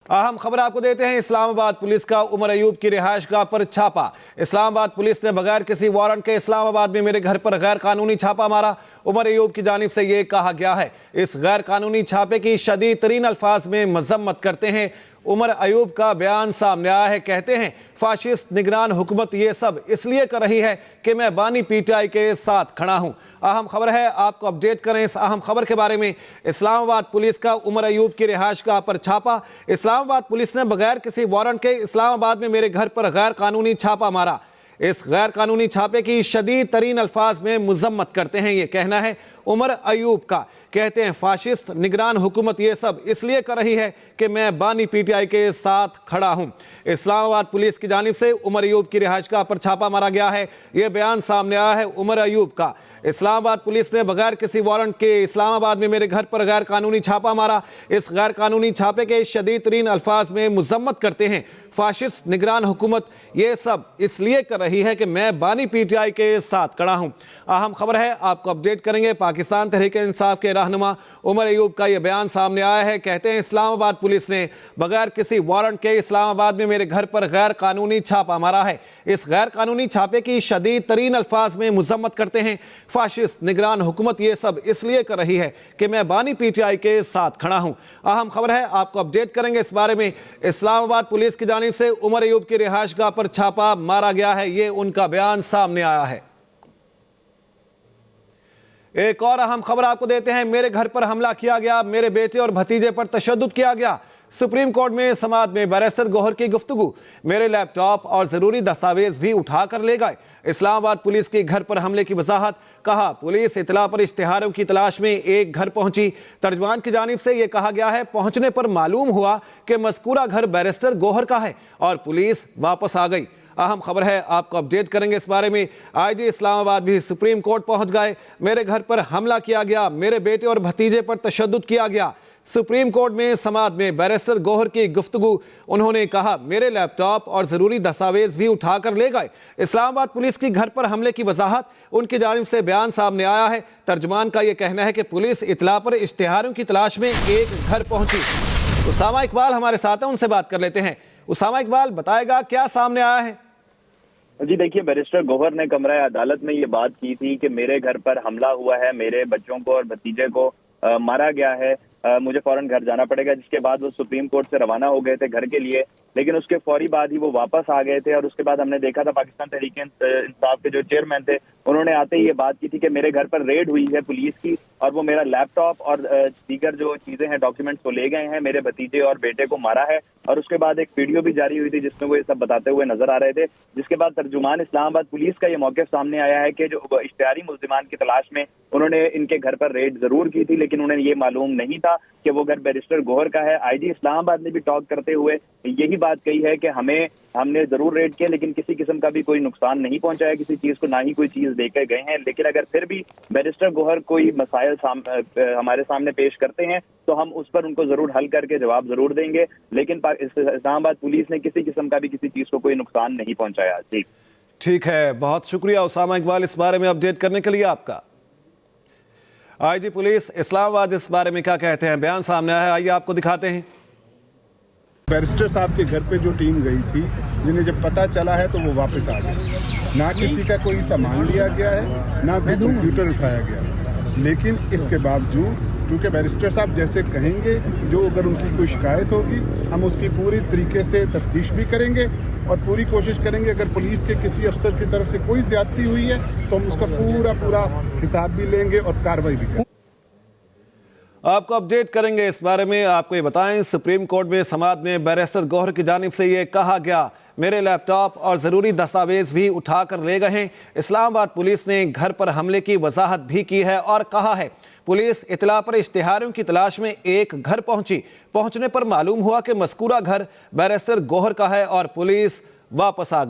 अहम खबर आपको देते हैं। इस्लामाबाद पुलिस का उमर अयूब की रिहायशगाह पर छापा। इस्लामाबाद पुलिस ने बगैर किसी वारंट के इस्लामाबाद में मेरे घर पर गैर कानूनी छापा मारा। उमर अयूब की जानिब से यह कहा गया है, इस गैर कानूनी छापे की शदीद तरीन अल्फाज में मजम्मत करते हैं। उमर अयूब का बयान सामने आया है, कहते हैं फाशिस्ट निगरान हुकूमत ये सब इसलिए कर रही है कि मैं बानी पीटीआई के साथ खड़ा हूं। अहम खबर है, आपको अपडेट करें इस अहम खबर के बारे में। इस्लामाबाद पुलिस का उमर अयूब की रिहायशगाह पर छापा। इस्लामाबाद पुलिस ने बगैर किसी वारंट के इस्लामाबाद में मेरे घर पर गैर कानूनी छापा मारा। इस गैर कानूनी छापे की शदीद तरीन अल्फाज में मजम्मत करते हैं, ये कहना है उमर अयूब का। कहते हैं फाशिस्ट निगरान हुकूमत ये सब इसलिए कर रही है कि मैं बानी पीटीआई के साथ खड़ा हूं। इस्लामाबाद पुलिस की जानिब से उमर अयूब की रिहायशगाह पर छापा मारा गया है। यह बयान सामने आया है उमर अयूब का। इस्लामाबाद पुलिस ने बगैर किसी वारंट के इस्लामाबाद में मेरे घर पर गैर कानूनी छापा मारा। इस गैर कानूनी छापे के शदीद तरीन अल्फाज में मजम्मत करते हैं फाशिस्ट निगरान हुकूमत ये सब इसलिए कर रही है कि मैं बानी पीटीआई के साथ खड़ा हूं। अहम खबर है, आपको अपडेट करेंगे। पाकिस्तान तहरीक-ए-इंसाफ के रहनुमा उमर अयूब का यह बयान सामने आया है। कहते हैं इस्लामाबाद पुलिस ने बगैर किसी वारंट के इस्लामाबाद में मेरे घर पर गैर कानूनी छापा मारा है। इस गैर कानूनी छापे की शदीद तरीन अल्फाज में मजम्मत करते हैं फाशिस्ट निगरान हुकूमत ये सब इसलिए कर रही है कि मैं बानी पीटीआई के साथ खड़ा हूं। अहम खबर है, आपको अपडेट करेंगे इस बारे में। इस्लामाबाद पुलिस की जानिब से उमर अयूब की रिहायशगाह पर छापा मारा गया है, ये उनका बयान सामने आया है। एक और अहम खबर आपको देते हैं। मेरे घर पर हमला किया गया, मेरे बेटे और भतीजे पर तशद्दुद किया गया। सुप्रीम कोर्ट में समाअत में बैरिस्टर गौहर की गुफ्तगू। मेरे लैपटॉप और जरूरी दस्तावेज भी उठाकर ले गए। इस्लामाबाद पुलिस के घर पर हमले की वजाहत। कहा पुलिस इतला पर इश्तिहारों की तलाश में एक घर पहुंची। तर्जुमान की जानिब से यह कहा गया है, पहुंचने पर मालूम हुआ कि मज़कूरा घर बैरिस्टर गौहर का है और पुलिस वापस आ गई। अहम खबर है, आपको अपडेट करेंगे इस बारे में। आईजी इस्लामाबाद भी सुप्रीम कोर्ट पहुंच गए। मेरे घर पर हमला किया गया, मेरे बेटे और भतीजे पर तशद्दुद किया गया। सुप्रीम कोर्ट में समाअत में बैरिस्टर गौहर की गुफ्तगू। उन्होंने कहा मेरे लैपटॉप और जरूरी दस्तावेज भी उठाकर ले गए। इस्लामाबाद पुलिस की घर पर हमले की वजाहत उनकी जानिब से बयान सामने आया है। तर्जुमान का यह कहना है कि पुलिस इतला पर इश्तिहारों की तलाश में एक घर पहुंची। उसामा इकबाल हमारे साथ हैं, उनसे बात कर लेते हैं। उसामा इकबाल बताएगा क्या सामने आया है। जी देखिए, बैरिस्टर गौहर ने कमरा अदालत में ये बात की थी कि मेरे घर पर हमला हुआ है, मेरे बच्चों को और भतीजे को मारा गया है, मुझे फौरन घर जाना पड़ेगा। जिसके बाद वो सुप्रीम कोर्ट से रवाना हो गए थे घर के लिए, लेकिन उसके फौरी बाद ही वो वापस आ गए थे। और उसके बाद हमने देखा था पाकिस्तान तहरीक-ए-इंसाफ के जो चेयरमैन थे, उन्होंने आते ही ये बात की थी कि मेरे घर पर रेड हुई है पुलिस की और वो मेरा लैपटॉप और दीगर जो चीजें हैं डॉक्यूमेंट्स को ले गए हैं, मेरे भतीजे और बेटे को मारा है। और उसके बाद एक वीडियो भी जारी हुई थी जिसमें वो ये सब बताते हुए नजर आ रहे थे। जिसके बाद तर्जुमान इस्लामाबाद पुलिस का ये मौक़िफ़ सामने आया है कि जो इश्तिहारी मुल्ज़िमान की तलाश में उन्होंने इनके घर पर रेड जरूर की थी, लेकिन उन्हें ये मालूम नहीं था कि वो घर बैरिस्टर गौहर का है। आईजी इस्लामाबाद ने भी टॉक करते हुए यही बात कही है कि हमने जरूर रेड किया, लेकिन किसी किस्म का भी कोई नुकसान नहीं पहुंचाया किसी चीज को, ना ही कोई चीज लेकर गए हैं। लेकिन अगर फिर भी बैरिस्टर गौहर कोई मसाइल हमारे सामने पेश करते हैं तो हम उस पर उनको जरूर हल करके जवाब जरूर देंगे। लेकिन इस्लामाबाद पुलिस ने किसी किस्म का भी किसी चीज को कोई नुकसान नहीं पहुंचाया। जी ठीक है, बहुत शुक्रिया उसामा इकबाल इस बारे में अपडेट करने के लिए आपका। आईजी पुलिस इस्लामाबाद इस बारे में क्या कहते हैं, बयान सामने आया है, आइए आपको दिखाते हैं। बैरिस्टर साहब के घर पे जो टीम गई थी, जिन्हें जब पता चला है तो वो वापस आ गए। ना किसी का कोई सामान लिया गया है, ना कोई कंप्यूटर उठाया गया। लेकिन इसके बावजूद क्योंकि बैरिस्टर साहब जैसे कहेंगे, जो अगर उनकी कोई शिकायत होगी हम उसकी पूरी तरीके से तफ्तीश भी करेंगे और पूरी कोशिश करेंगे। अगर पुलिस के किसी अफसर की तरफ से कोई ज्यादती हुई है तो हम उसका पूरा हिसाब भी लेंगे और कार्रवाई भी करेंगे। आपको अपडेट करेंगे इस बारे में। आपको ये बताएं, सुप्रीम कोर्ट में समाअत में बैरिस्टर गौहर की जानिब से ये कहा गया मेरे लैपटॉप और ज़रूरी दस्तावेज भी उठाकर ले गए हैं। इस्लामाबाद पुलिस ने घर पर हमले की वजाहत भी की है और कहा है पुलिस इतला पर इश्तिहारों की तलाश में एक घर पहुंची। पहुंचने पर मालूम हुआ कि मज़कूरा घर बैरिस्टर गौहर का है और पुलिस वापस आ गई।